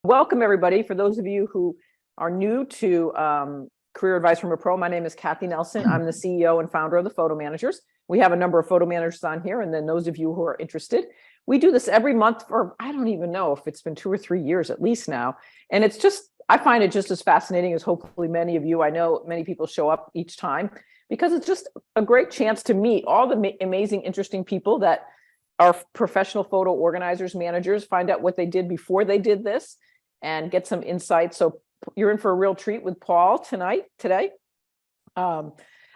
Welcome, everybody. For those of you who are new to Career Advice from a Pro, my name is Kathy Nelson. I'm the CEO and founder of the Photo Managers. We have a number of photo managers on here, and then those of you who are interested, we do this every month for, I don't even know if it's been 2 or 3 years at least now. And it's just, I find it just as fascinating as hopefully many of you. I know many people show up each time because it's just a great chance to meet all the amazing, interesting people that are professional photo organizers, managers, find out what they did before they did this, and get some insight. So you're in for a real treat with Paul today. I'm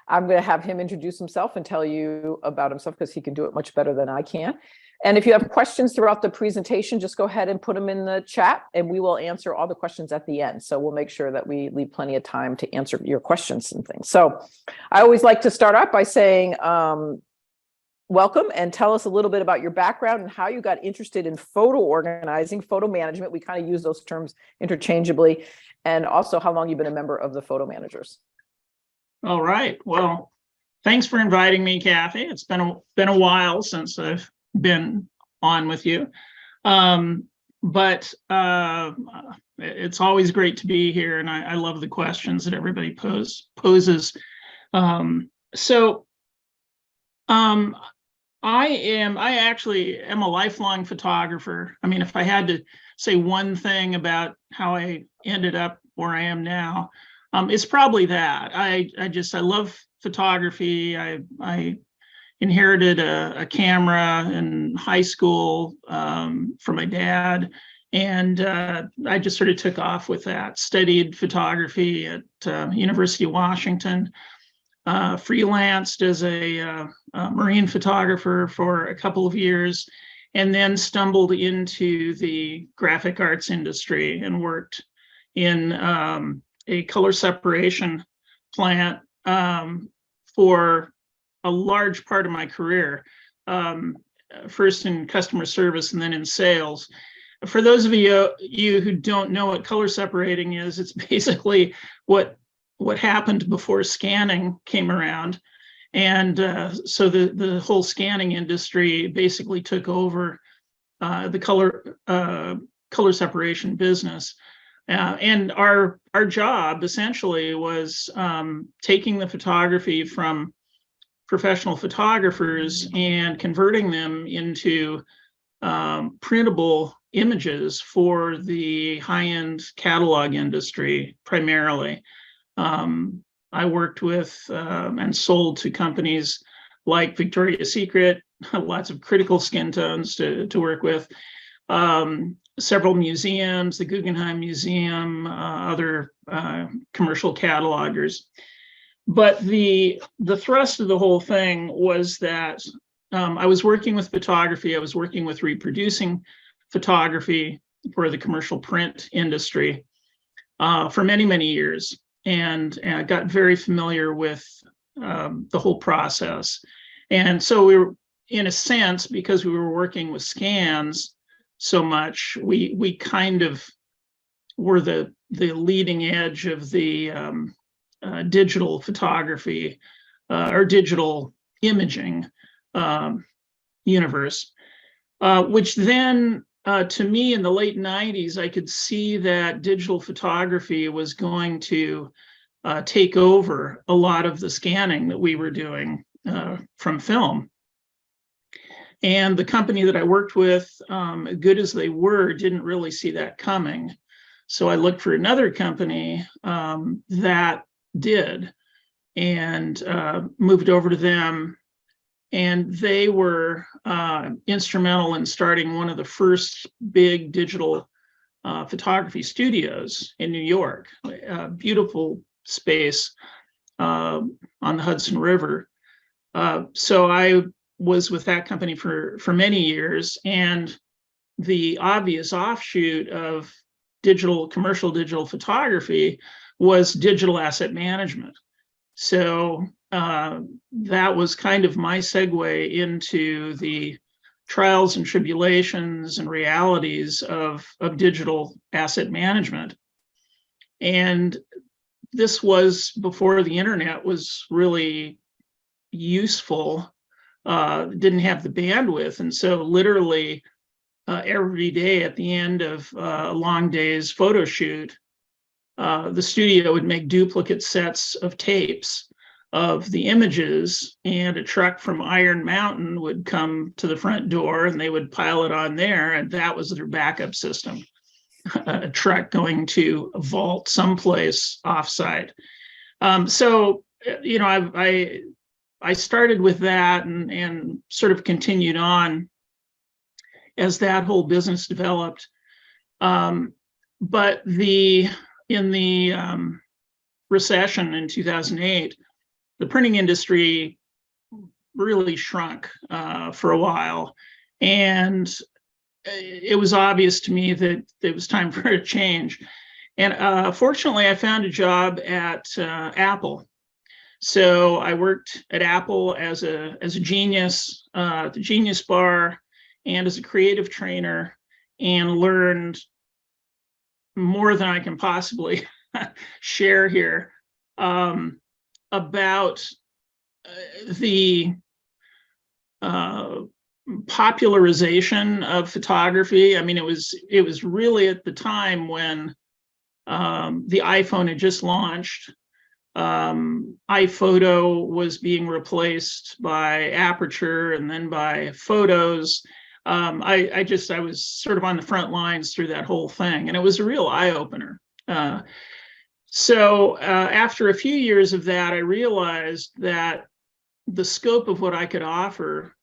going to have him introduce himself and tell you about himself because he can do it much better than I can. And if you have questions throughout the presentation, just go ahead and put them in the chat and we will answer all the questions at the end. So we'll make sure that we leave plenty of time to answer your questions and things. So I always like to start out by saying, welcome, and tell us a little bit about your background and how you got interested in photo organizing, photo management. We kind of use those terms interchangeably, and also how long you've been a member of the Photo Managers. All right. Well, thanks for inviting me, Kathy. It's been a while since I've been on with you, but it's always great to be here, and I love the questions that everybody poses. I actually am a lifelong photographer. I mean, if I had to say one thing about how I ended up where I am now, it's probably that. I love photography. I inherited a camera in high school from my dad, and I just sort of took off with that. Studied photography at University of Washington. Freelanced as a marine photographer for a couple of years, and then stumbled into the graphic arts industry and worked in a color separation plant for a large part of my career, first in customer service and then in sales. For those of you who don't know what color separating is, it's basically what happened before scanning came around. And so the whole scanning industry basically took over the color separation business. And our job essentially was taking the photography from professional photographers and converting them into printable images for the high-end catalog industry primarily. I worked with and sold to companies like Victoria's Secret, lots of critical skin tones to work with, several museums, the Guggenheim Museum, other commercial catalogers. But the thrust of the whole thing was that I was working with photography, I was working with reproducing photography for the commercial print industry for many, many years. And I got very familiar with the whole process. And so we were, in a sense, because we were working with scans so much, we kind of were the leading edge of the digital photography or digital imaging universe, which then to me in the late 90s, I could see that digital photography was going to take over a lot of the scanning that we were doing from film. And the company that I worked with, good as they were, didn't really see that coming. So I looked for another company that did, and moved over to them. And they were instrumental in starting one of the first big digital photography studios in New York, a beautiful space on the Hudson River. So I was with that company for many years, and the obvious offshoot of commercial digital photography was digital asset management. So that was kind of my segue into the trials and tribulations and realities of digital asset management. And this was before the internet was really useful, didn't have the bandwidth. And so literally every day at the end of a long day's photo shoot, the studio would make duplicate sets of tapes of the images, and a truck from Iron Mountain would come to the front door and they would pile it on there, and that was their backup system. A truck going to a vault someplace offsite. So, you know, I started with that and sort of continued on as that whole business developed. But in the recession in 2008, the printing industry really shrunk for a while. And it was obvious to me that it was time for a change. And fortunately, I found a job at Apple. So I worked at Apple as a genius, at the Genius Bar, and as a creative trainer, and learned more than I can possibly share here about the popularization of photography. I mean, it was really at the time when the iPhone had just launched. iPhoto was being replaced by Aperture and then by Photos. I was sort of on the front lines through that whole thing, and it was a real eye-opener. So after a few years of that, I realized that the scope of what I could offer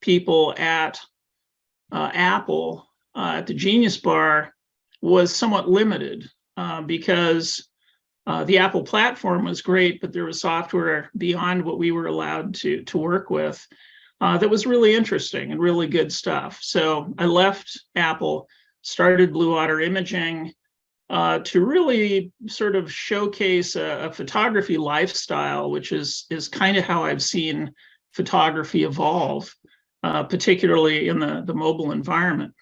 people at Apple, at the Genius Bar, was somewhat limited because the Apple platform was great, but there was software beyond what we were allowed to work with that was really interesting and really good stuff. So I left Apple, started Blue Water Imaging to really sort of showcase a photography lifestyle, which is kind of how I've seen photography evolve, particularly in the mobile environment.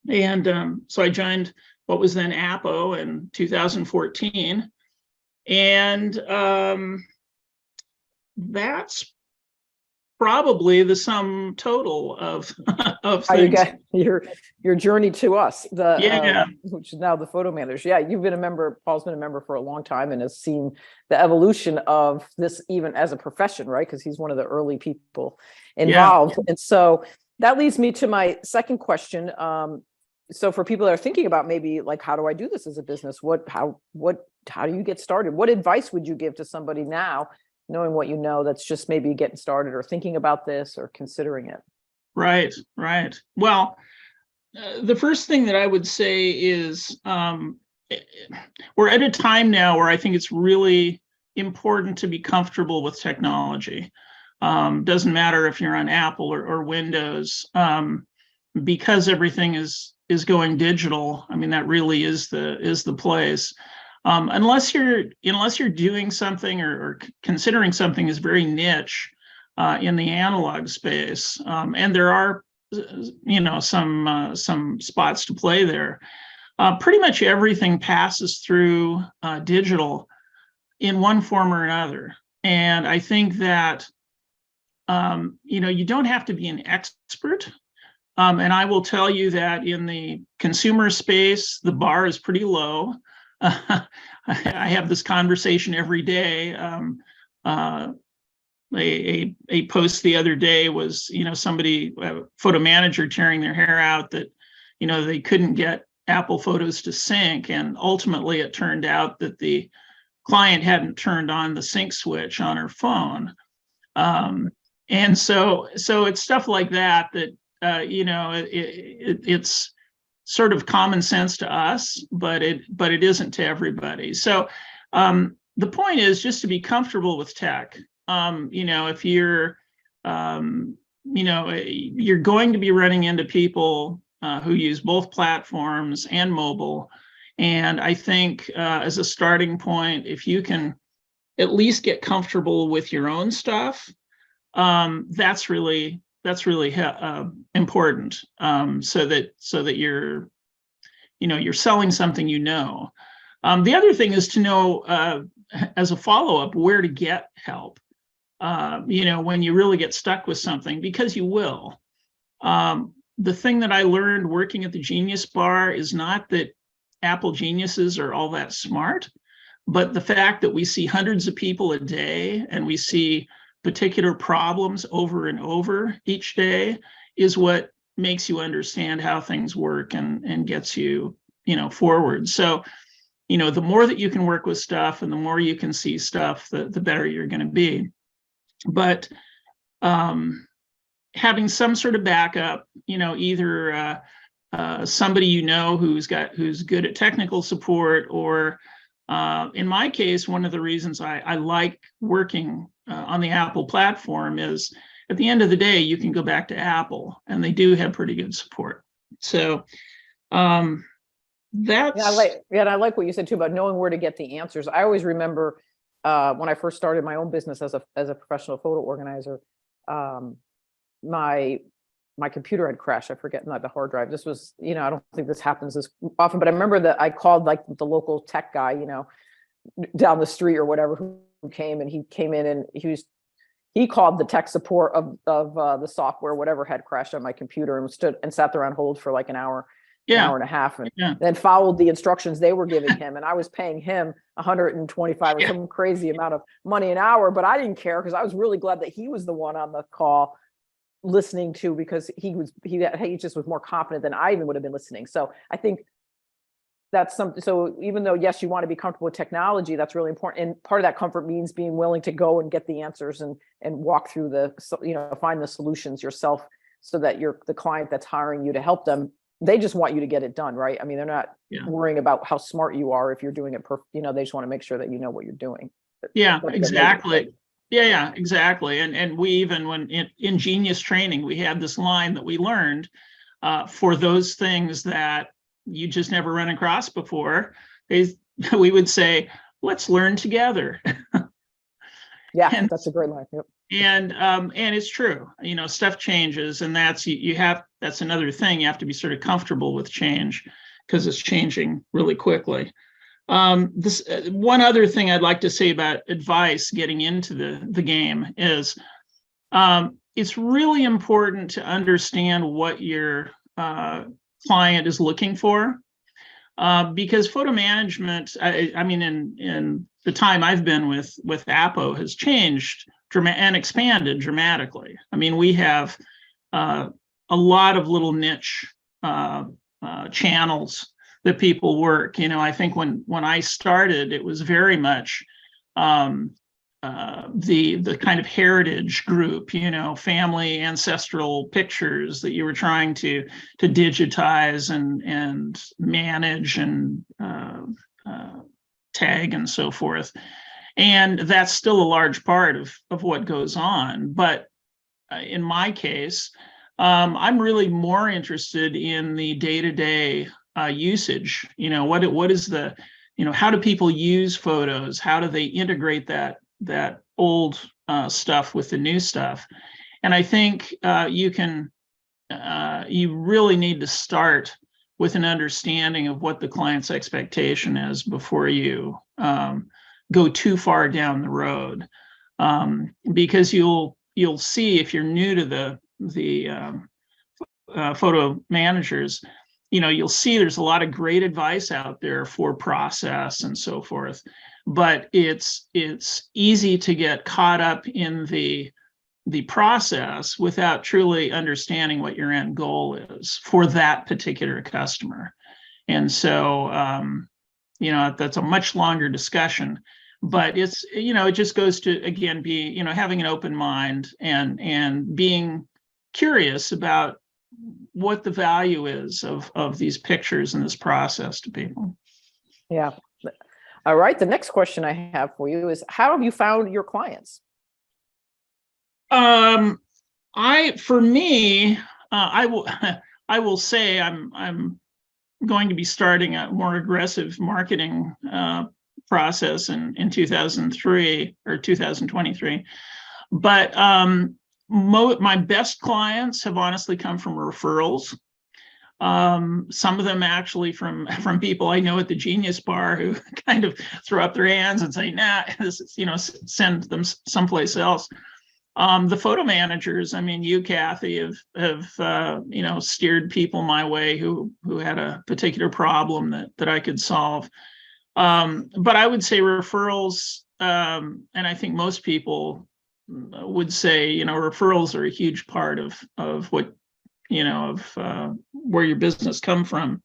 And so I joined what was then Appo in 2014. And that's probably the sum total of How things. you got your journey to us, Yeah. which is now the photo managers. Yeah, you've been a member. Paul's been a member for a long time and has seen the evolution of this even as a profession, right? Because he's one of the early people involved. Yeah. And so that leads me to my second question. So for people that are thinking about maybe like, how do I do this as a business? How do you get started? What advice would you give to somebody now, knowing what you know, that's just maybe getting started or thinking about this or considering it? Right. Well, the first thing that I would say is we're at a time now where I think it's really important to be comfortable with technology. Doesn't matter if you're on Apple or Windows, because everything is going digital. I mean, that really is the place. Unless you're doing something or considering something is very niche in the analog space, and there are some spots to play there. Pretty much everything passes through digital in one form or another, and I think that you don't have to be an expert. And I will tell you that in the consumer space, the bar is pretty low. I have this conversation every day. A post the other day was, somebody, a photo manager, tearing their hair out that, they couldn't get Apple Photos to sync. And ultimately, it turned out that the client hadn't turned on the sync switch on her phone. And so it's stuff like that it's sort of common sense to us, but it isn't to everybody. So the point is just to be comfortable with tech. If you're you're going to be running into people who use both platforms and mobile, and I think as a starting point, if you can at least get comfortable with your own stuff, that's really important, so that you're selling something. The other thing is to know as a follow-up where to get help. When you really get stuck with something, because you will. the thing that I learned working at the Genius Bar is not that Apple geniuses are all that smart, but the fact that we see hundreds of people a day and we see particular problems over and over each day is what makes you understand how things work and gets you, forward. So, the more that you can work with stuff and the more you can see stuff, the better you're going to be. But having some sort of backup, either somebody who's good at technical support, or in my case, one of the reasons I like working on the Apple platform is at the end of the day, you can go back to Apple and they do have pretty good support. So that's and I like what you said too about knowing where to get the answers. I always remember when I first started my own business as a professional photo organizer, my computer had crashed. I forget, not the hard drive. This was, I don't think this happens as often, but I remember that I called like the local tech guy, down the street or whatever, who came, and he came in and he called the tech support of the software, whatever had crashed on my computer, and sat there on hold for like an hour and a half, and then followed the instructions they were giving him. And I was paying him 125 or some crazy amount of money an hour, but I didn't care because I was really glad that he was the one on the call listening to, because he just was more confident than I even would have been listening. So I think that's something. So even though, yes, you want to be comfortable with technology, that's really important. And part of that comfort means being willing to go and get the answers and walk through find the solutions yourself, so that the client that's hiring you to help them, they just want you to get it done, right? I mean, they're not worrying about how smart you are if you're doing it they just want to make sure that you know what you're doing. Yeah, exactly. Yeah, exactly. And we even, when in Genius training, we had this line that we learned for those things that you just never run across before. We would say, let's learn together. Yeah, that's a great line. Yep. And it's true, stuff changes, and that's another thing. You have to be sort of comfortable with change because it's changing really quickly. This one other thing I'd like to say about advice getting into the game is it's really important to understand what your client is looking for, because photo management, I mean, in the time I've been with Appo, has changed and expanded dramatically. I mean, we have a lot of little niche channels that people work. I think when I started, it was very much the kind of heritage group, family ancestral pictures that you were trying to digitize and manage and tag and so forth. And that's still a large part of what goes on. But in my case, I'm really more interested in the day-to-day usage. What is the, how do people use photos? How do they integrate that old stuff with the new stuff? And I think you really need to start with an understanding of what the client's expectation is before you go too far down the road, because you'll see, if you're new to the photo managers, you'll see there's a lot of great advice out there for process and so forth, but it's easy to get caught up in the process without truly understanding what your end goal is for that particular customer. And so, that's a much longer discussion, but it's, it just goes to, again, be, having an open mind and being curious about what the value is of these pictures and this process to people. Yeah. All right. The next question I have for you is, how have you found your clients? I will say I'm going to be starting a more aggressive marketing process in 2003 or 2023. But my best clients have honestly come from referrals. Some of them actually from people I know at the Genius Bar, who kind of throw up their hands and say, nah, this is, send them someplace else. The photo managers, I mean, you, Kathy, have steered people my way who had a particular problem that I could solve. But I would say referrals, and I think most people would say, referrals are a huge part of what, where your business come from.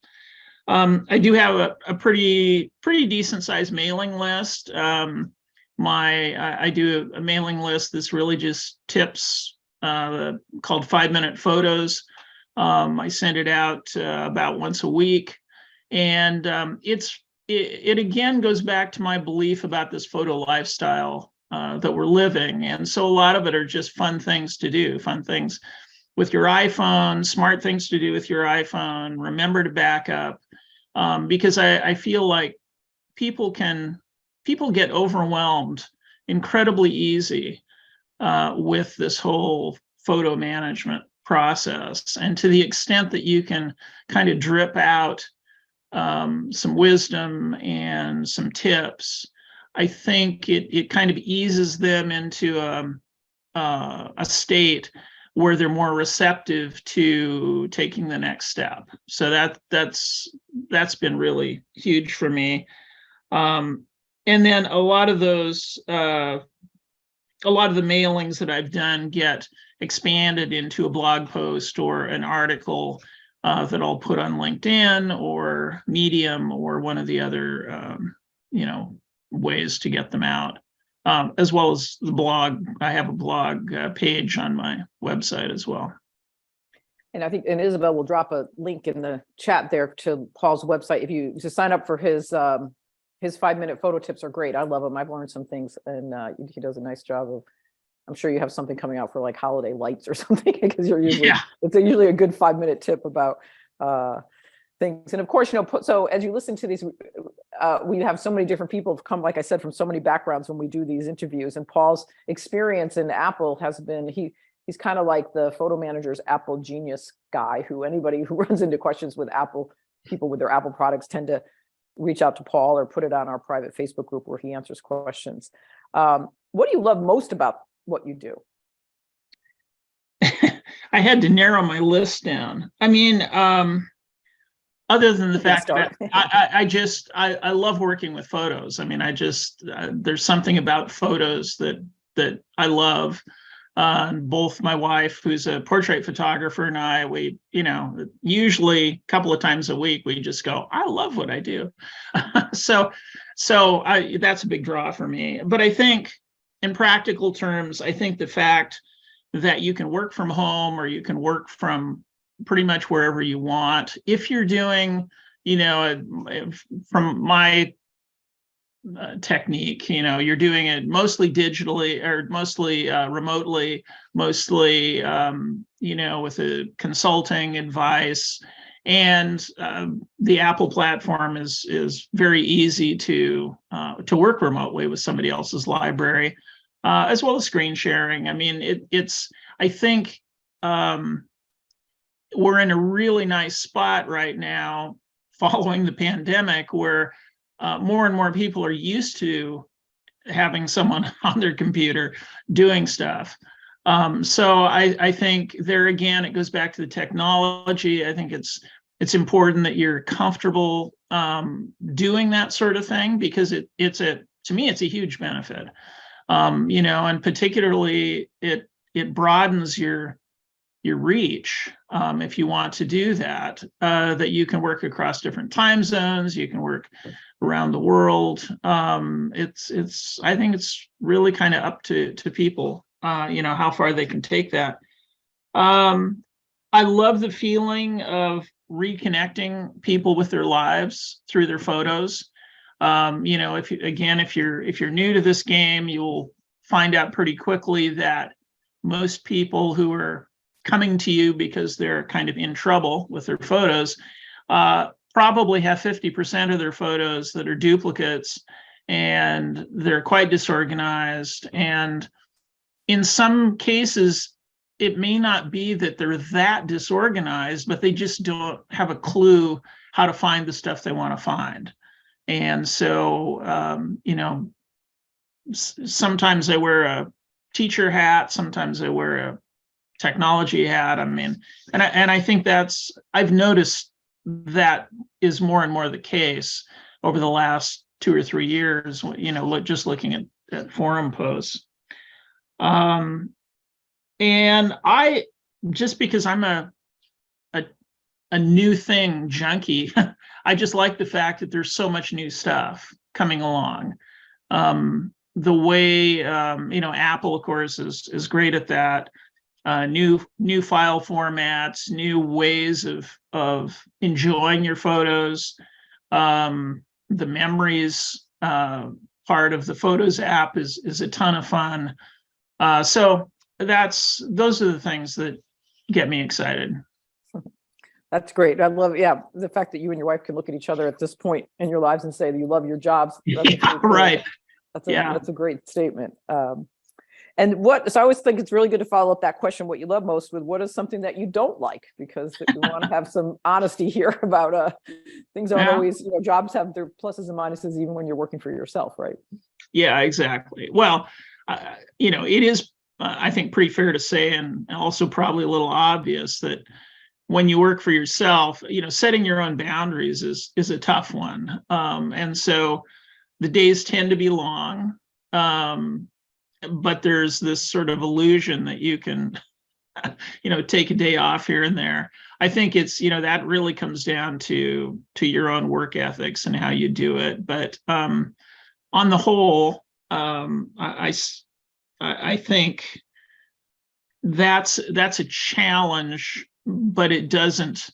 I do have a pretty decent sized mailing list. I do a mailing list that's really just tips called 5-minute photos. I send it out about once a week, and it again goes back to my belief about this photo lifestyle that we're living. And so a lot of it are just fun things to do, fun things with your iPhone, smart things to do with your iPhone. Remember to back up, because I feel like people get overwhelmed incredibly easy with this whole photo management process. And to the extent that you can kind of drip out some wisdom and some tips, I think it kind of eases them into a state where they're more receptive to taking the next step. So that's been really huge for me. And then a lot of the mailings that I've done get expanded into a blog post or an article that I'll put on LinkedIn or Medium or one of the other, ways to get them out, as well as the blog. I have a blog page on my website as well. And I think, and Isabel will drop a link in the chat there to Paul's website. If you to sign up for his 5-minute photo tips are great. I love them. I've learned some things, and he does a nice job of. I'm sure you have something coming out for like holiday lights or something, because it's usually a good 5-minute tip about things. And of course, so as you listen to these, we have so many different people have come, like I said, from so many backgrounds when we do these interviews. And Paul's experience in Apple has been, he's kind of like the photo manager's Apple genius guy, who anybody who runs into questions with Apple, people with their Apple products tend to reach out to Paul or put it on our private Facebook group where he answers questions. What do you love most about what you do? I had to narrow my list down. I mean, other than the fact that I love working with photos. I mean, there's something about photos that I love. Both my wife, who's a portrait photographer, and I, we, usually a couple of times a week, we just go, I love what I do. So that's a big draw for me. But I think in practical terms, I think the fact that you can work from home or you can work from pretty much wherever you want, if you're doing, from my technique, you're doing it mostly digitally or mostly remotely, mostly with a consulting advice, and the Apple platform is very easy to work remotely with somebody else's library, as well as screen sharing. I mean, I think we're in a really nice spot right now following the pandemic, where more and more people are used to having someone on their computer doing stuff. So I think there again, it goes back to the technology. I think it's important that you're comfortable doing that sort of thing, because to me, it's a huge benefit. And particularly it broadens your reach, if you want to do that, that you can work across different time zones, you can work around the world. I think it's really kind of up to people, how far they can take that. I love the feeling of reconnecting people with their lives through their photos. If you're new to this game, you'll find out pretty quickly that most people who are coming to you because they're kind of in trouble with their photos probably have 50% of their photos that are duplicates, and they're quite disorganized. And in some cases, it may not be that they're that disorganized, but they just don't have a clue how to find the stuff they want to find. And so, sometimes I wear teacher hat. Sometimes I wear a technology hat. I mean, and I think I've noticed that is more and more the case over the last 2 or 3 years, just looking at forum posts. And just because I'm a new thing junkie, I just like the fact that there's so much new stuff coming along. The way, Apple, of course, is great at that. New file formats, new ways of enjoying your photos. The memories part of the Photos app is a ton of fun. So those are the things that get me excited. That's great. I love, the fact that you and your wife can look at each other at this point in your lives and say that you love your jobs. Yeah, right. That's a great statement. So I always think it's really good to follow up that question, what you love most, with what is something that you don't like, because we want to have some honesty here about things aren't always, jobs have their pluses and minuses, even when you're working for yourself, right? Yeah, exactly. Well, it is, I think, pretty fair to say, and also probably a little obvious, that when you work for yourself, setting your own boundaries is a tough one. And so the days tend to be long. But there's this sort of illusion that you can, take a day off here and there. I think it's, that really comes down to your own work ethics and how you do it. But on the whole, I think that's a challenge, but it doesn't,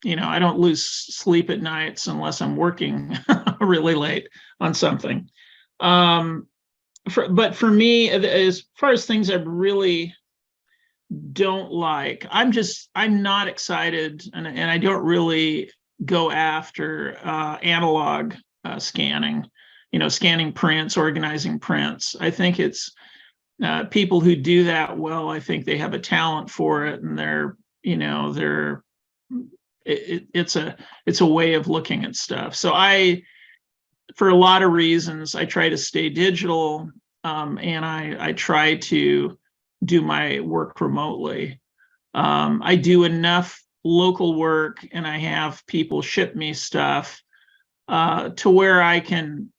I don't lose sleep at nights unless I'm working really late on something. But for me, as far as things I really don't like, I'm not excited, and I don't really go after analog scanning, scanning prints, organizing prints. I think it's people who do that well. I think they have a talent for it, and it's a way of looking at stuff. So for a lot of reasons, I try to stay digital, and I try to do my work remotely. I do enough local work, and I have people ship me stuff to where I can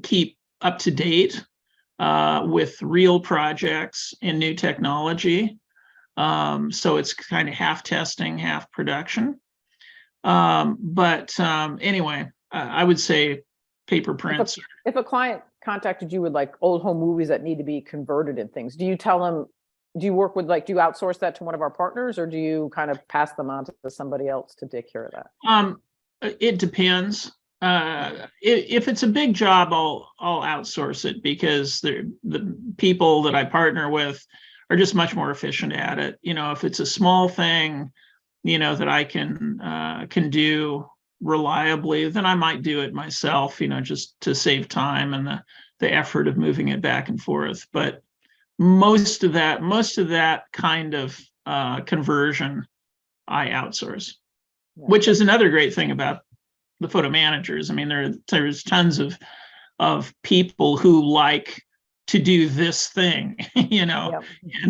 keep up to date with real projects and new technology. So it's kind of half testing, half production. But anyway, I would say paper prints. If a client contacted you with like old home movies that need to be converted and things, do you tell them, do you work with, do you outsource that to one of our partners, or do you kind of pass them on to somebody else to take care of that? It depends. If it's a big job, I'll outsource it, because the people that I partner with are just much more efficient at it. If it's a small thing, that I can do reliably, then I might do it myself, just to save time and the effort of moving it back and forth. But most of that kind of conversion, I outsource, which is another great thing about the photo managers. I mean, there's tons of people who like to do this thing, and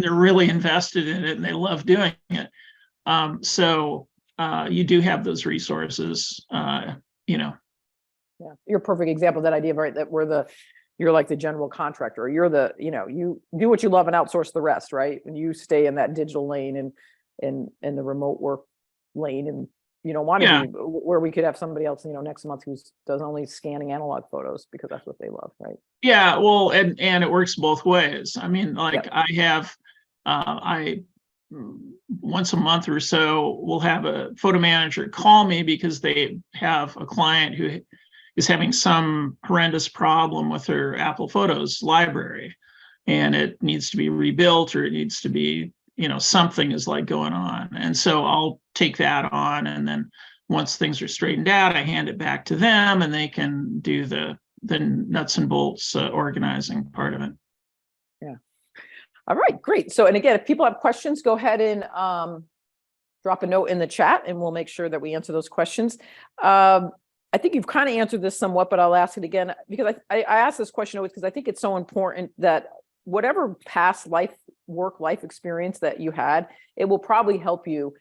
they're really invested in it and they love doing it. So you do have those resources, Yeah, you're a perfect example of that idea, right? That you're like the general contractor, or you're you do what you love and outsource the rest, right? And you stay in that digital lane and in the remote work lane, and you don't want to be where we could have somebody else, next month who does only scanning analog photos because that's what they love, right? Yeah, well, and it works both ways. I mean, I have, once a month or so, we'll have a photo manager call me because they have a client who is having some horrendous problem with her Apple Photos library, and it needs to be rebuilt, or it needs to be, something is going on. And so I'll take that on, and then once things are straightened out, I hand it back to them, and they can do the nuts and bolts organizing part of it. Yeah. All right, great. So, and again, if people have questions, go ahead and drop a note in the chat, and we'll make sure that we answer those questions. I think you've kind of answered this somewhat, but I'll ask it again because I ask this question always because I think it's so important that whatever past work life experience that you had, it will probably help you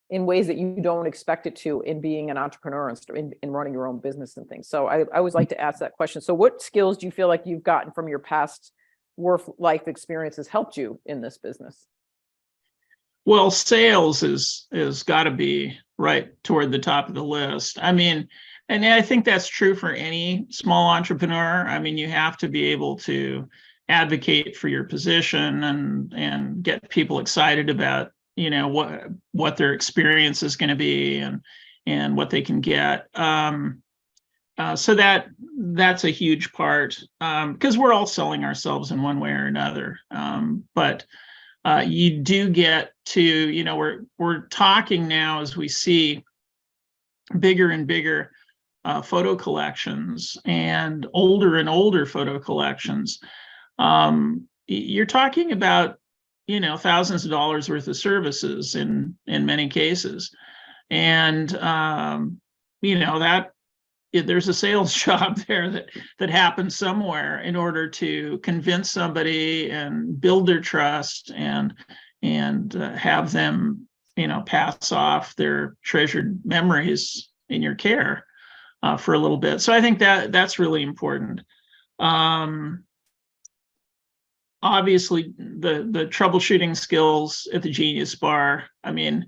in ways that you don't expect it to in being an entrepreneur and in running your own business and things. So I always like to ask that question. So what skills do you feel like you've gotten from your past work life experiences helped you in this business? Well, sales is got to be right toward the top of the list. I mean, and I think that's true for any small entrepreneur. I mean, you have to be able to advocate for your position and get people excited about, you know, what their experience is going to be and what they can get. So that's a huge part, because we're all selling ourselves in one way or another. But you do get to, you know, we're talking now as we see bigger and bigger photo collections and older photo collections. You're talking about, you know, thousands of dollars worth of services in many cases, and you know that there's a sales job there that happens somewhere in order to convince somebody and build their trust and have them, you know, pass off their treasured memories in your care for a little bit. So I think that's really important. Obviously, the troubleshooting skills at the Genius Bar. I mean,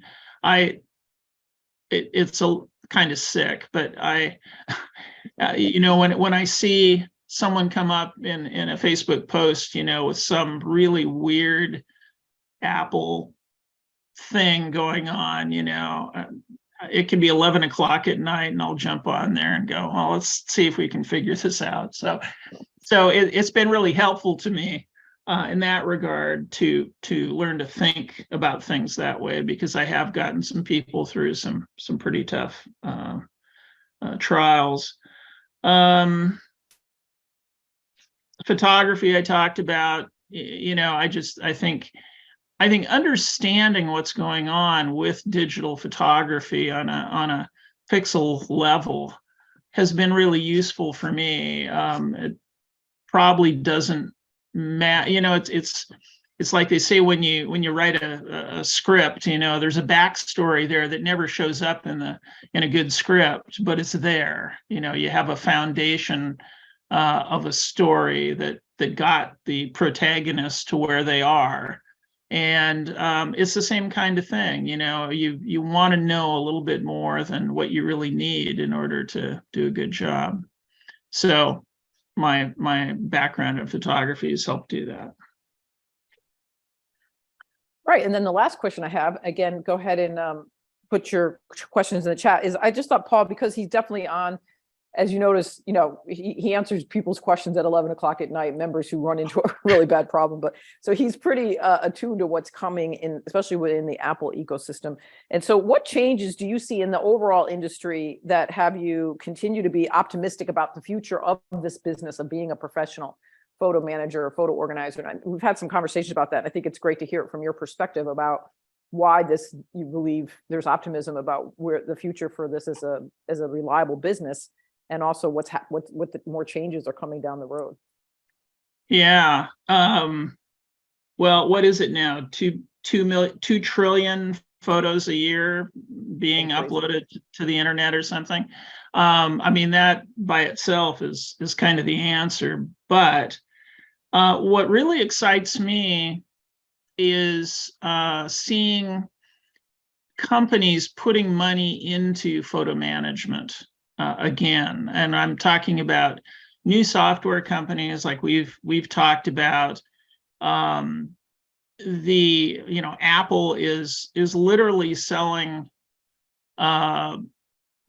it's a kind of sick, but you know, when I see someone come up in a Facebook post, you know, with some really weird Apple thing going on, you know, it can be 11 o'clock at night and I'll jump on there and go, well, let's see if we can figure this out. So it's been really helpful to me in that regard to learn to think about things that way, because I have gotten some people through some pretty tough trials. Photography I talked about, you know, I think understanding what's going on with digital photography on a pixel level has been really useful for me. It probably doesn't matter, you know, it's like they say when you write a script, you know, there's a backstory there that never shows up in a good script, but it's there. You know, you have a foundation of a story that got the protagonist to where they are. And it's the same kind of thing, you know, you want to know a little bit more than what you really need in order to do a good job. So my background in photography has helped do that. Right. And then the last question I have, again, go ahead and put your questions in the chat, is I just thought Paul, because he's definitely on, as you notice, you know, he answers people's questions at 11 o'clock at night, members who run into a really bad problem. But so he's pretty attuned to what's coming in, especially within the Apple ecosystem. And so what changes do you see in the overall industry that have you continue to be optimistic about the future of this business of being a professional photo manager or photo organizer? And we've had some conversations about that. I think it's great to hear it from your perspective about why you believe there's optimism about where the future for this as a reliable business, and also what the more changes are coming down the road. Yeah. Well, what is it now? 2 trillion photos a year being uploaded to the internet or something. I mean, that by itself is kind of the answer. But what really excites me is seeing companies putting money into photo management again. And I'm talking about new software companies like we've talked about. Apple is literally selling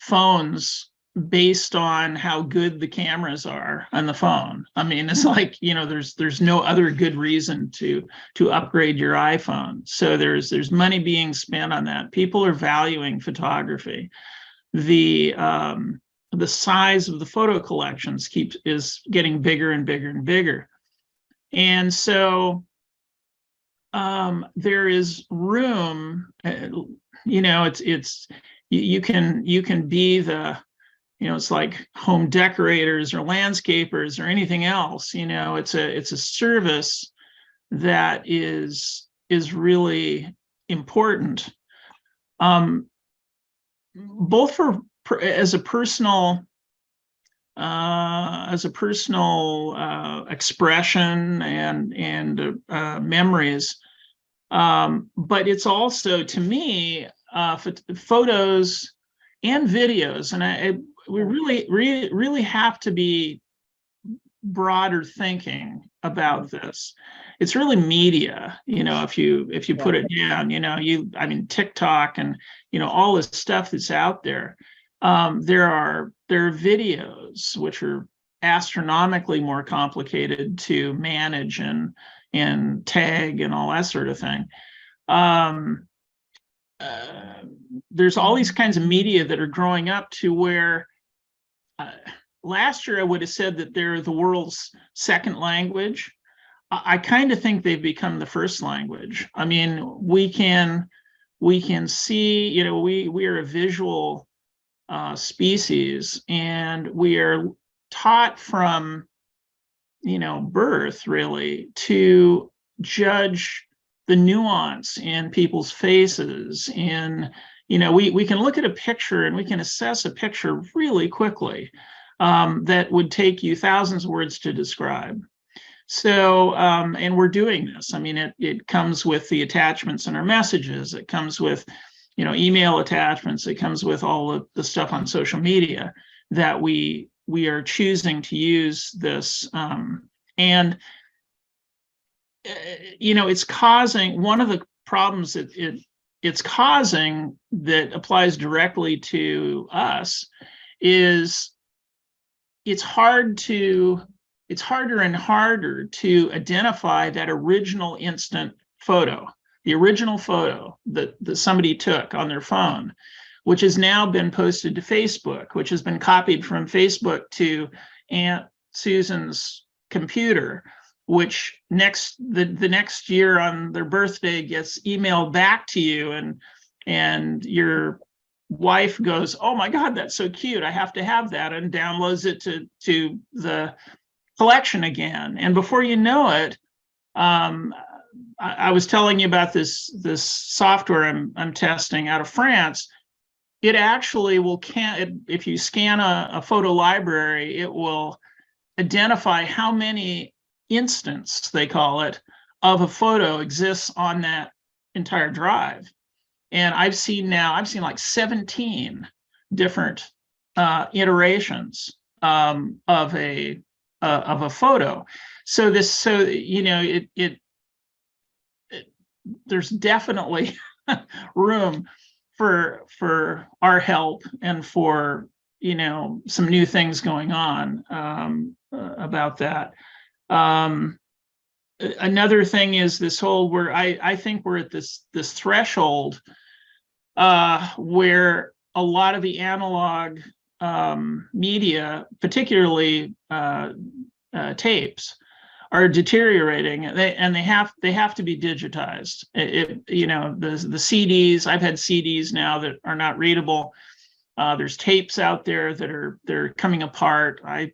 phones based on how good the cameras are on the phone. I mean, it's like, you know, there's no other good reason to upgrade your iPhone. So there's money being spent on that. People are valuing photography. The size of the photo collections is getting bigger and bigger and bigger. And so there is room, you know, you can be the it's like home decorators or landscapers or anything else. It's a service that is really important, both as a personal expression and memories, but it's also, to me, photos and videos, and we really have to be broader thinking about this. It's really media, if you put it down, I mean, TikTok and, all this stuff that's out there. There are videos which are astronomically more complicated to manage and tag and all that sort of thing. There's all these kinds of media that are growing up to where last year I would have said that they're the world's second language. I kind of think they've become the first language. I mean, we can see, we are a visual species, and we are taught from, birth, really, to judge the nuance in people's faces. And, we can look at a picture and we can assess a picture really quickly, that would take you thousands of words to describe. So, and we're doing this. I mean, it comes with the attachments in our messages. It comes with, email attachments. It comes with all of the stuff on social media that we are choosing to use this. And it's causing, one of the problems it's causing that applies directly to us is it's harder and harder to identify that original instant photo, the original photo that somebody took on their phone, which has now been posted to Facebook, which has been copied from Facebook to Aunt Susan's computer, which the next year on their birthday gets emailed back to you, and your wife goes, "Oh my God, that's so cute, I have to have that," and downloads it to the collection again. And before you know it, I was telling you about this software I'm testing out of France. It actually if you scan a photo library, it will identify how many instants, they call it, of a photo exists on that entire drive. And I've seen like 17 different iterations of a photo. So there's definitely room for our help and for some new things going on about that. Another thing is this whole, where I think we're at this threshold where a lot of the analog media, particularly tapes, are deteriorating, and they have to be digitized. The CDs, I've had CDs now that are not readable. There's tapes out there they're coming apart. I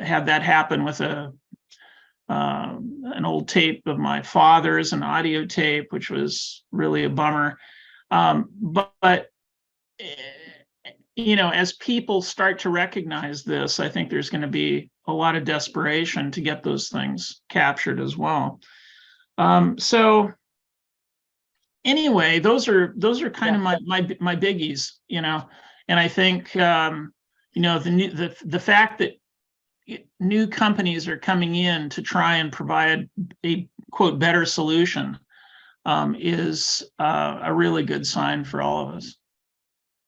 had that happen with an old tape of my father's, an audio tape, which was really a bummer. But as people start to recognize this, I think there's going to be a lot of desperation to get those things captured as well. So anyway, those are kind of my biggies, and I think the fact that new companies are coming in to try and provide a quote better solution is a really good sign for all of us.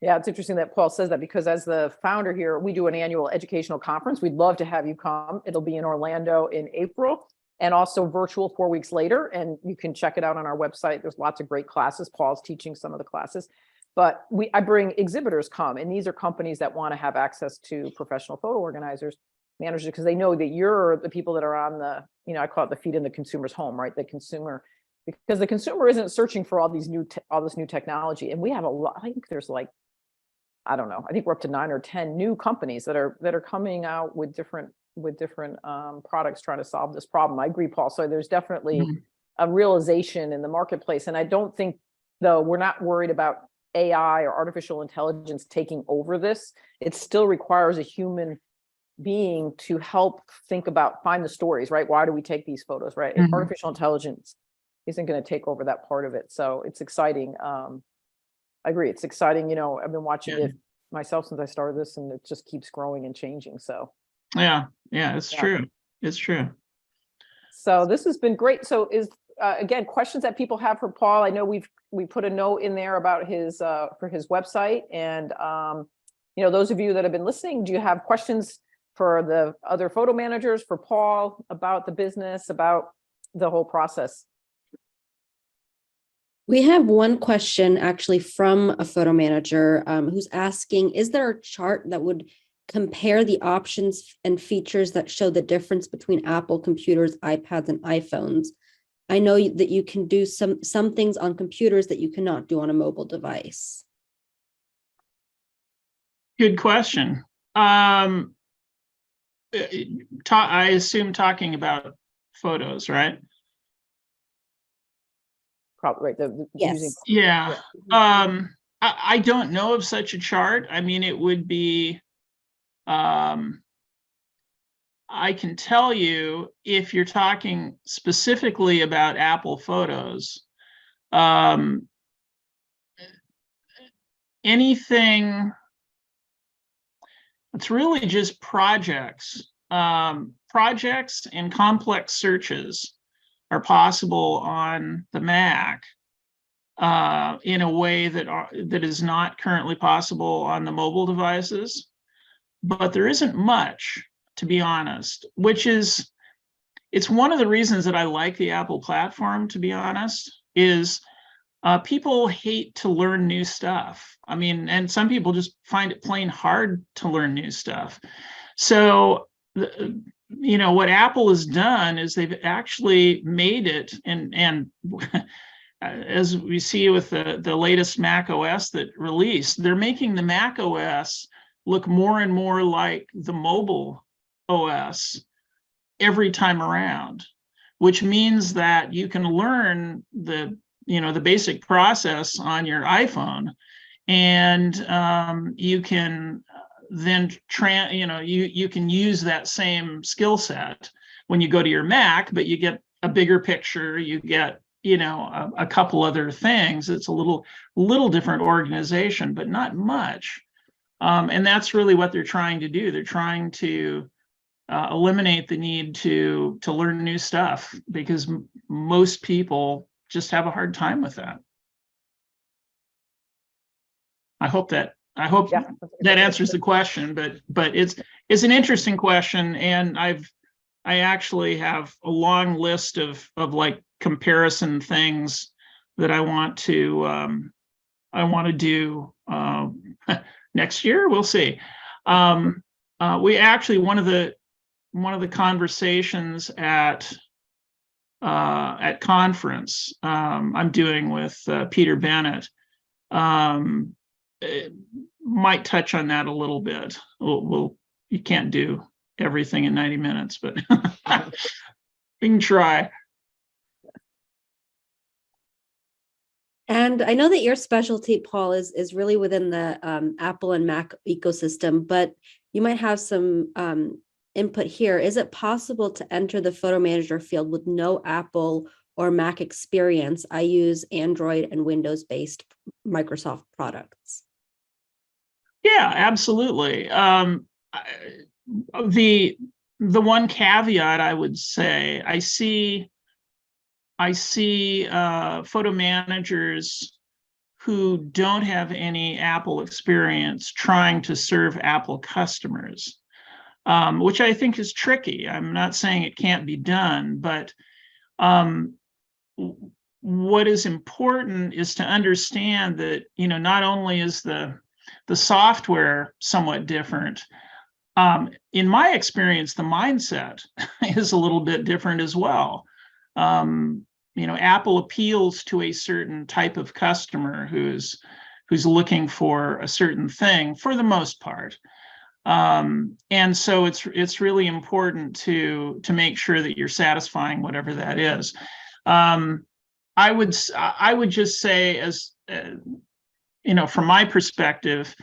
Yeah, it's interesting that Paul says that, because as the founder here, we do an annual educational conference. We'd love to have you come. It'll be in Orlando in April, and also virtual 4 weeks later. And you can check it out on our website. There's lots of great classes. Paul's teaching some of the classes, but I bring exhibitors come, and these are companies that want to have access to professional photo organizers, managers, because they know that you're the people that are on the, I call it the feet in the consumer's home, right? The consumer, because the consumer isn't searching for all this new technology. And we have a lot, I think there's like I don't know, I think we're up to 9 or 10 new companies that are coming out with different products trying to solve this problem. I agree, Paul. So there's definitely a realization in the marketplace. And I don't think, though, we're not worried about AI or artificial intelligence taking over this. It still requires a human being to help find the stories, right? Why do we take these photos, right? Artificial intelligence isn't going to take over that part of it. So it's exciting. I agree. It's exciting. I've been watching it myself since I started this, and it just keeps growing and changing. So it's true. It's true. So this has been great. So again, questions that people have for Paul. I know we put a note in there about his for his website, and those of you that have been listening, do you have questions for the other photo managers, for Paul, about the business, about the whole process? We have one question actually from a photo manager who's asking, is there a chart that would compare the options and features that show the difference between Apple computers, iPads, and iPhones? I know that you can do some things on computers that you cannot do on a mobile device. Good question. I assume talking about photos, right? Probably right. Yes. Yeah. I don't know of such a chart. I mean, it would be, I can tell you, if you're talking specifically about Apple Photos, anything, it's really just projects. Projects and complex searches are possible on the Mac in a way that is not currently possible on the mobile devices. But there isn't much, to be honest, it's one of the reasons that I like the Apple platform, to be honest, is people hate to learn new stuff. I mean, and some people just find it plain hard to learn new stuff. So, what Apple has done is they've actually made it, and as we see with the latest Mac OS that released, they're making the Mac OS look more and more like the mobile OS every time around, which means that you can learn the basic process on your iPhone, and you can then you can use that same skill set when you go to your Mac, but you get a bigger picture, you get a couple other things. It's a little different organization, but not much. And that's really what they're trying to do. They're trying to eliminate the need to learn new stuff, because most people just have a hard time with that. I hope that answers the question, but it's an interesting question, and I actually have a long list of like comparison things that I want to do next year. We'll see. We actually, one of the conversations at conference I'm doing with Peter Bennett might touch on that a little bit. You can't do everything in 90 minutes, but we can try. And I know that your specialty, Paul, is really within the Apple and Mac ecosystem, but you might have some input here. Is it possible to enter the photo manager field with no Apple or Mac experience? I use Android and Windows-based Microsoft products. Yeah, absolutely. The one caveat I would say, I see photo managers who don't have any Apple experience trying to serve Apple customers, which I think is tricky. I'm not saying it can't be done, but what is important is to understand that, not only is the software somewhat different, in my experience, the mindset is a little bit different as well. Apple appeals to a certain type of customer who's who's looking for a certain thing for the most part. And so it's really important to make sure that you're satisfying whatever that is. I would just say, as from my perspective,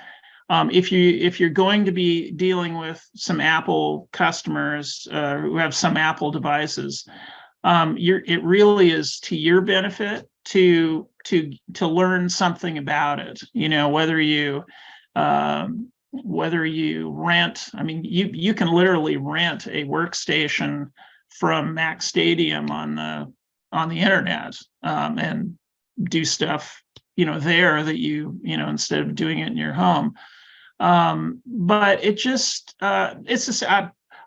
if you're going to be dealing with some Apple customers who have some Apple devices, it really is to your benefit to learn something about it. Whether you rent, I mean, you can literally rent a workstation from Mac Stadium on the internet, and do stuff there that instead of doing it in your home. But it's just I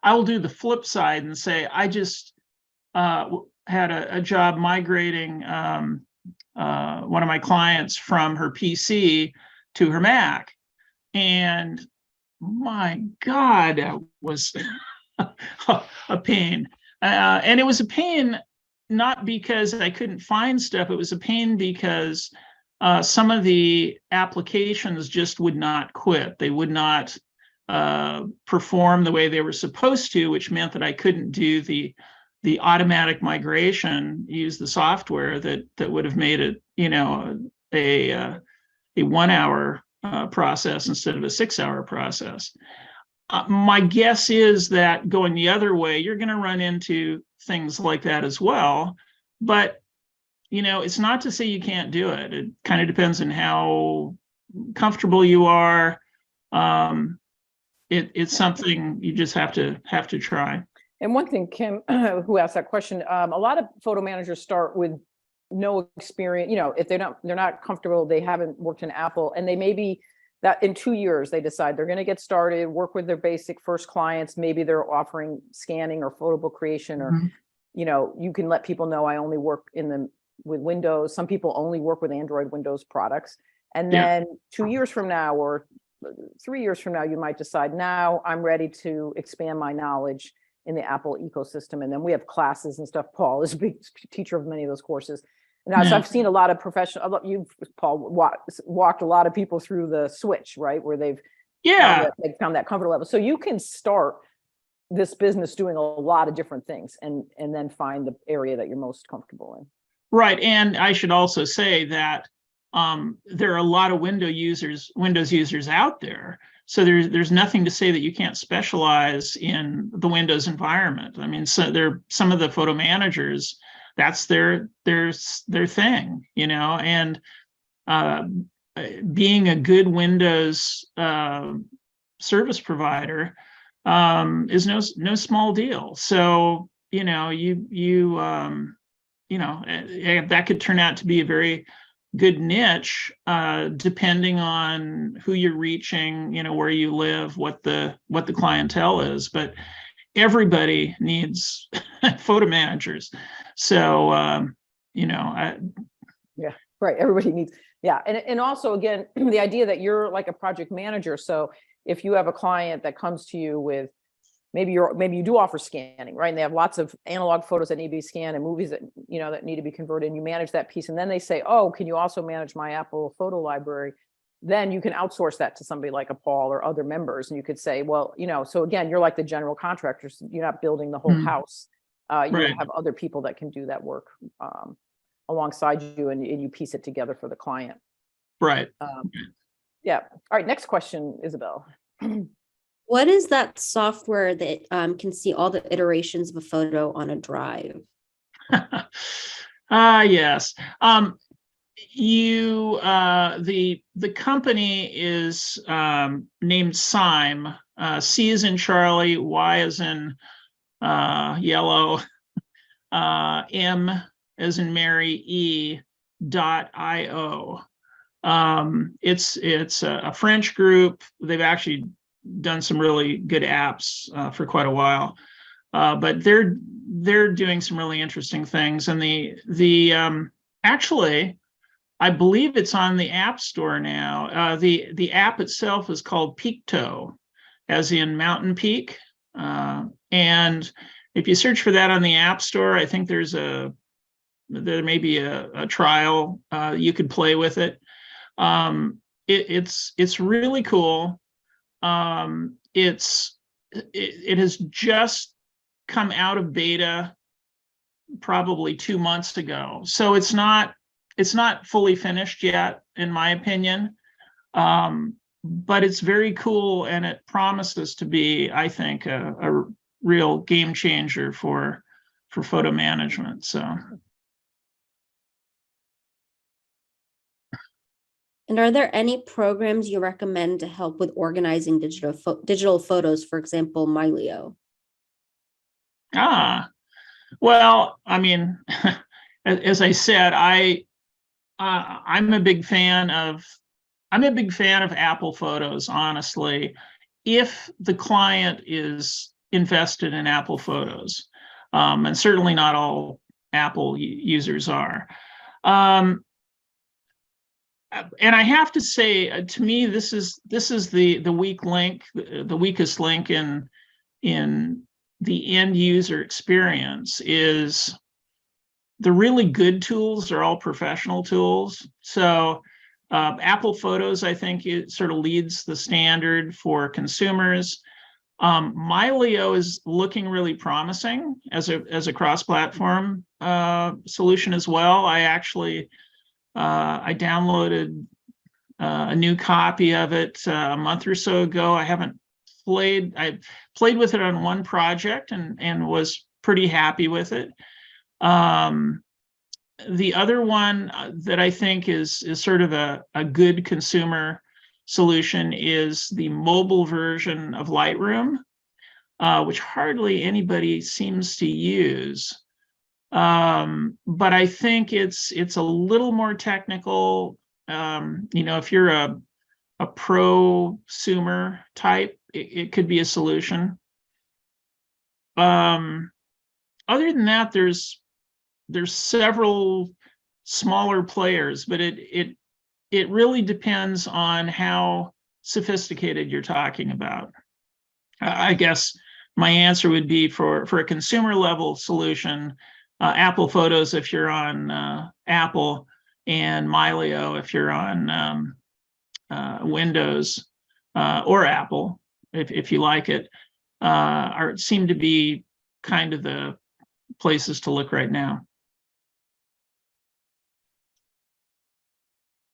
will do the flip side and say I just had a job migrating one of my clients from her PC to her Mac, and my God, that was a pain. And it was a pain not because I couldn't find stuff. It was a pain because some of the applications just would not quit. They would not perform the way they were supposed to, which meant that I couldn't do the automatic migration, use the software that would have made it, a 1 hour process instead of a 6 hour process. My guess is that going the other way, you're going to run into things like that as well. But it's not to say you can't do it. It kind of depends on how comfortable you are. It's something you just have to try. And one thing, Kim, who asked that question, a lot of photo managers start with no experience. If they're not comfortable, they haven't worked in Apple, and they maybe that in 2 years they decide they're going to get started, work with their basic first clients. Maybe they're offering scanning or photo book creation, or you can let people know I only work with Windows. Some people only work with Android Windows products. And then 2 years from now or 3 years from now, you might decide, now I'm ready to expand my knowledge in the Apple ecosystem. And then we have classes and stuff. Paul is a big teacher of many of those courses. Now, so I've seen a lot of Paul, walked a lot of people through the switch, right? Where they've found that comfort level. So you can start this business doing a lot of different things and then find the area that you're most comfortable in. Right. And I should also say that there are a lot of Windows users out there. So there's nothing to say that you can't specialize in the Windows environment. I mean, so some of the photo managers, that's their thing, and being a good Windows service provider is no small deal. So, that could turn out to be a very good niche, depending on who you're reaching, where you live, what the clientele is. But everybody needs photo managers. So, yeah, right. Everybody needs, and also, again, the idea that you're like a project manager. So if you have a client that comes to you with, maybe you do offer scanning, right? And they have lots of analog photos that need to be scanned and movies that, that need to be converted, and you manage that piece. And then they say, oh, can you also manage my Apple photo library? Then you can outsource that to somebody like a Paul or other members. And you could say, well, so again, you're like the general contractor. So you're not building the whole house. You have other people that can do that work alongside you, and you piece it together for the client. Right. Yeah. All right. Next question, Isabel. What is that software that can see all the iterations of a photo on a drive? Yes. The company is named Sime. C is in Charlie, Y is in yellow, M as in Mary, E.io. It's a French group. They've actually done some really good apps for quite a while, but they're doing some really interesting things. And the actually, I believe it's on the App Store now. The app itself is called Peakto, as in mountain peak. And if you search for that on the App Store, I think there may be a trial. You could play with it. it's really cool. It has just come out of beta probably 2 months ago, so it's not fully finished yet, in my opinion. But it's very cool, and it promises to be, I think, a real game changer for photo management. So. And are there any programs you recommend to help with organizing digital photos, for example, Mylio? Well, I mean, as I said, I'm a big fan of Apple Photos, honestly, if the client is invested in Apple Photos, and certainly not all Apple users are. And I have to say, to me, this is the weak link, the weakest link in the end user experience. Is the really good tools are all professional tools. So Apple Photos, I think, it sort of leads the standard for consumers. Mylio is looking really promising as a cross-platform solution as well. I downloaded a new copy of it a month or so ago. I played with it on one project and was pretty happy with it. The other one that I think is sort of a good consumer solution is the mobile version of Lightroom, which hardly anybody seems to use. But I think it's a little more technical. If you're a prosumer type, it could be a solution. Other than that, there's several smaller players, but it really depends on how sophisticated you're talking about. I guess my answer would be for a consumer level solution, Apple Photos if you're on Apple, and Mylio if you're on Windows or Apple, if you like it, seem to be kind of the places to look right now.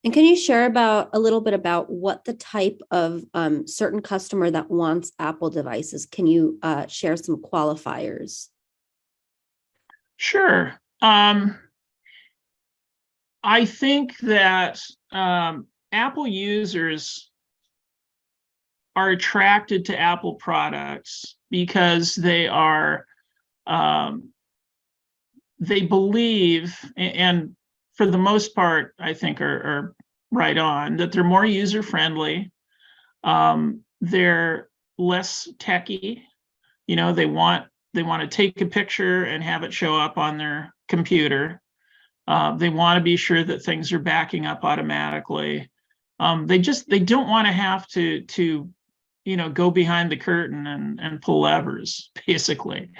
And can you share a little bit about what the type of certain customer that wants Apple devices? Can you share some qualifiers? Sure. I think that Apple users are attracted to Apple products because they believe, and for the most part, I think are right on, that they're more user-friendly. They're less techy. They want to take a picture and have it show up on their computer. They want to be sure that things are backing up automatically. They don't want to have to go behind the curtain and pull levers, basically.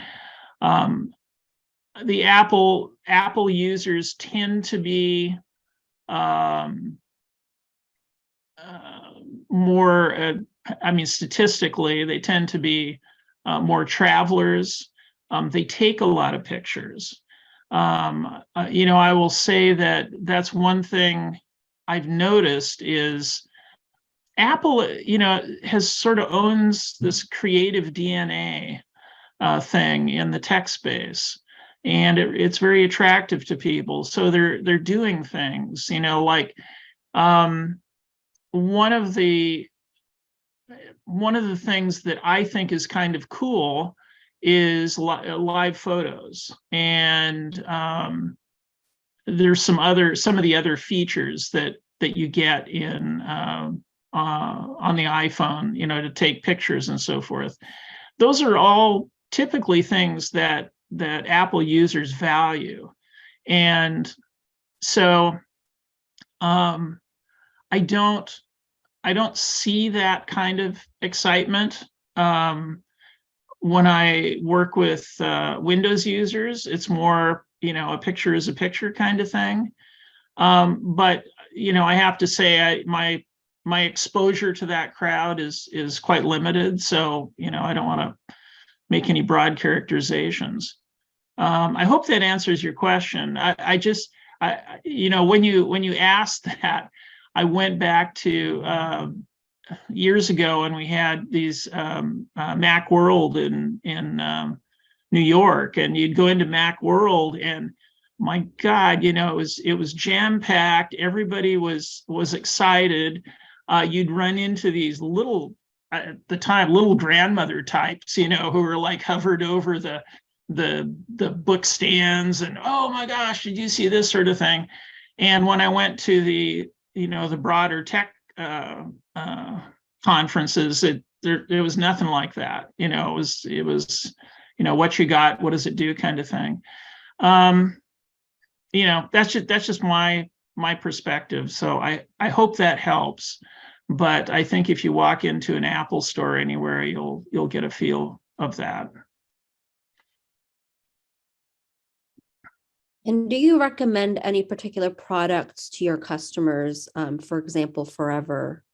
The Apple users tend to be more, statistically, they tend to be more travelers. They take a lot of pictures. I will say that's one thing I've noticed is Apple, has sort of owns this creative DNA thing in the tech space. And it's very attractive to people. So they're doing things, like one of the things that I think is kind of cool is live photos, and there's some of the other features that you get in on the iPhone, to take pictures and so forth. Those are all typically things that Apple users value. And so I don't see that kind of excitement when I work with Windows users. It's more, a picture is a picture kind of thing. But I have to say, my my exposure to that crowd is quite limited. So, I don't want to make any broad characterizations. I hope that answers your question. When you asked that, I went back to years ago, and we had these Mac World in New York, and you'd go into Mac World, and my God, it was jam packed. Everybody was excited. You'd run into these little, at the time, little grandmother types, who were like hovered over the book stands, and oh my gosh, did you see this sort of thing? And when I went to the broader tech conferences, there was nothing like that. It was what you got, what does it do, kind of thing. That's just my perspective. So I hope that helps. But I think if you walk into an Apple store anywhere, you'll get a feel of that. And do you recommend any particular products to your customers? For example, Forever?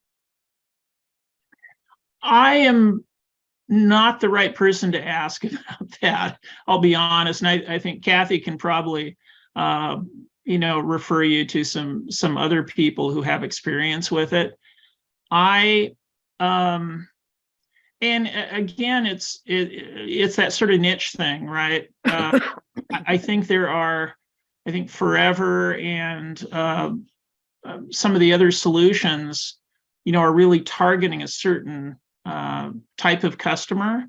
I am not the right person to ask about that. I'll be honest. And I think Kathy can probably, refer you to some other people who have experience with it. And again, it's that sort of niche thing, right? I think Forever and some of the other solutions, are really targeting a certain type of customer,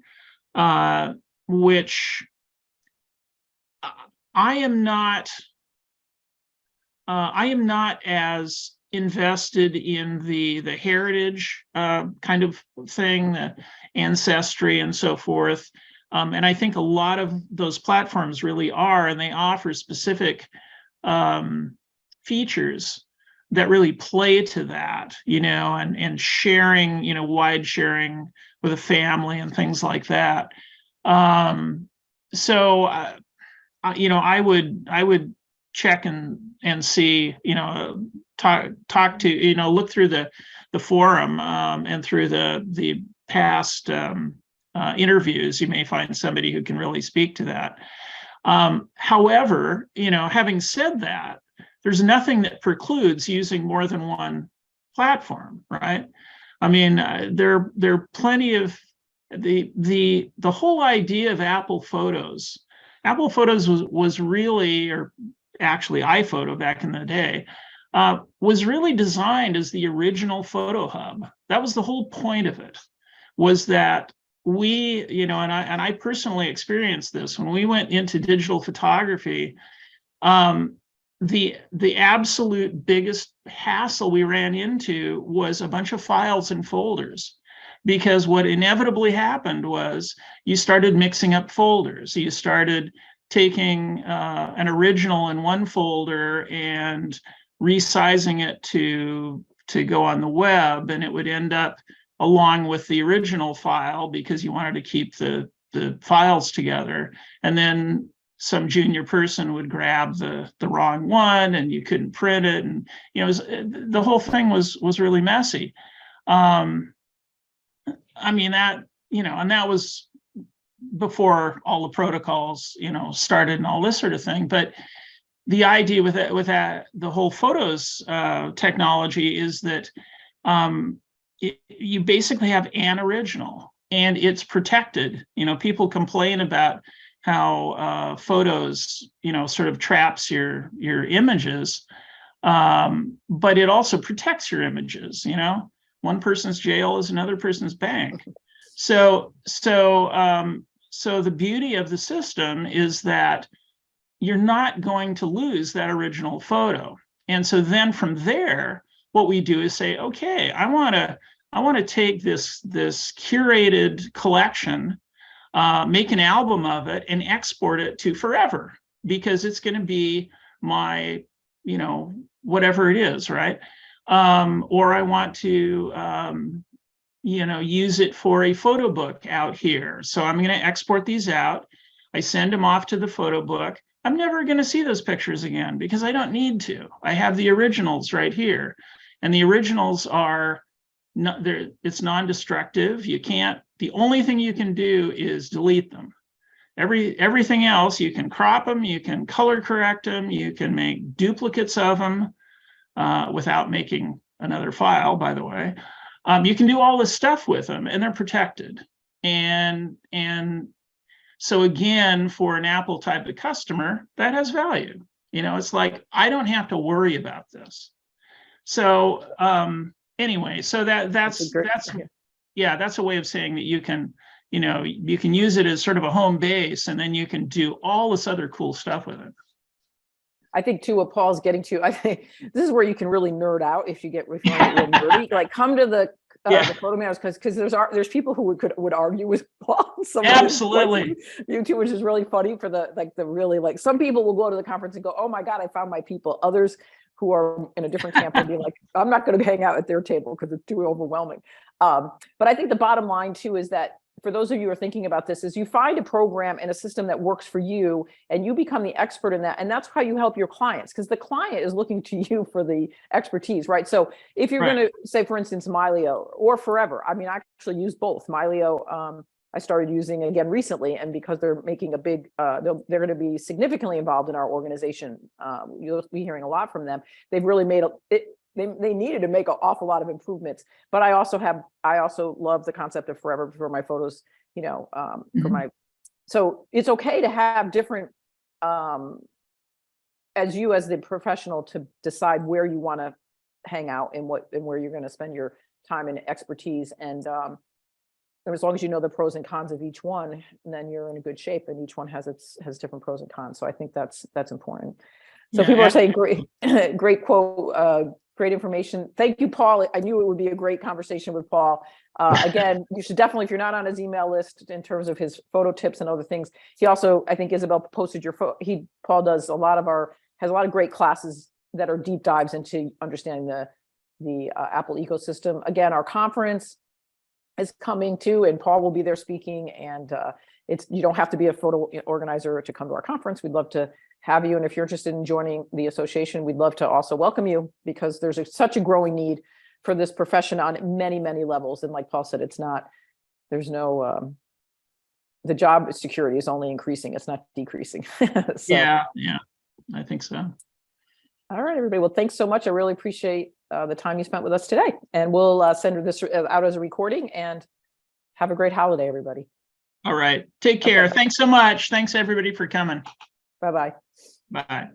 which I am not as invested in the heritage kind of thing, the ancestry and so forth. And I think a lot of those platforms really are, and they offer specific features that really play to that, and sharing, wide sharing with a family and things like that. So I would check and see, talk to, look through the forum and through the past interviews. You may find somebody who can really speak to that. However, having said that, there's nothing that precludes using more than one platform, right? I mean, there are plenty of the whole idea of Apple Photos. Apple Photos was really, or actually iPhoto back in the day, was really designed as the original photo hub. That was the whole point of it, was that we, and I personally experienced this when we went into digital photography. The absolute biggest hassle we ran into was a bunch of files and folders, because what inevitably happened was you started mixing up folders. You started taking an original in one folder and resizing it to go on the web, and it would end up along with the original file because you wanted to keep the files together. And then some junior person would grab the wrong one, and you couldn't print it. And the whole thing was really messy. I mean, that, and that was before all the protocols, started and all this sort of thing. But the idea with that, the whole Photos technology is that you basically have an original, and it's protected. People complain about how Photos, sort of traps your images, but it also protects your images. One person's jail is another person's bank. So the beauty of the system is that you're not going to lose that original photo. And so then from there, what we do is say, okay, I want to take this curated collection, make an album of it, and export it to Forever, because it's going to be my, whatever it is, right? Or I want to, use it for a photo book out here. So I'm going to export these out. I send them off to the photo book. I'm never going to see those pictures again because I don't need to. I have the originals right here. And the originals are it's non-destructive. You can't, the only thing you can do is delete them. Everything else, you can crop them, you can color correct them, you can make duplicates of them without making another file, by the way. You can do all this stuff with them and they're protected. And so again, for an Apple type of customer, that has value. You know, it's like, I don't have to worry about this. So anyway, so that's a way of saying that you can, you know, you can use it as sort of a home base, and then you can do all this other cool stuff with it. I think too, what Paul's getting to, I think this is where you can really nerd out if you get really nerdy. Like, come to the photo managers, because there's people who would argue with Paul. Absolutely. YouTube, which is really funny for the really, like, some people will go to the conference and go, oh my God, I found my people. Others who are in a different camp will be like, I'm not going to hang out at their table because it's too overwhelming. But I think the bottom line too is that, for those of you who are thinking about this, is you find a program and a system that works for you, and you become the expert in that. And that's how you help your clients, because the client is looking to you for the expertise, right? So if you're going to say, for instance, Mylio or Forever, I mean, I actually use both. Mylio, I started using again recently, and because they're making a big, they're going to be significantly involved in our organization. You'll be hearing a lot from them. They've really made it. They needed to make an awful lot of improvements, but I also love the concept of Forever for my photos, you know, for my, so it's okay to have different, as the professional, to decide where you want to hang out and where you're going to spend your time and expertise. And as long as you know the pros and cons of each one, then you're in a good shape, and each one has different pros and cons. So I think that's important. So people are saying great quote, great information. Thank you, Paul. I knew it would be a great conversation with Paul. Again, you should definitely, if you're not on his email list in terms of his photo tips and other things, he also, I think Isabel posted your photo. Paul does has a lot of great classes that are deep dives into understanding the Apple ecosystem. Again, our conference is coming too, and Paul will be there speaking. And you don't have to be a photo organizer to come to our conference. We'd love to have you. And if you're interested in joining the association, we'd love to also welcome you, because there's such a growing need for this profession on many, many levels. And like Paul said, the job security is only increasing. It's not decreasing. So, yeah, I think so. All right, everybody. Well, thanks so much. I really appreciate the time you spent with us today. And we'll send this out as a recording, and have a great holiday, everybody. All right. Take care. Okay. Thanks so much. Thanks everybody for coming. Bye-bye. Bye.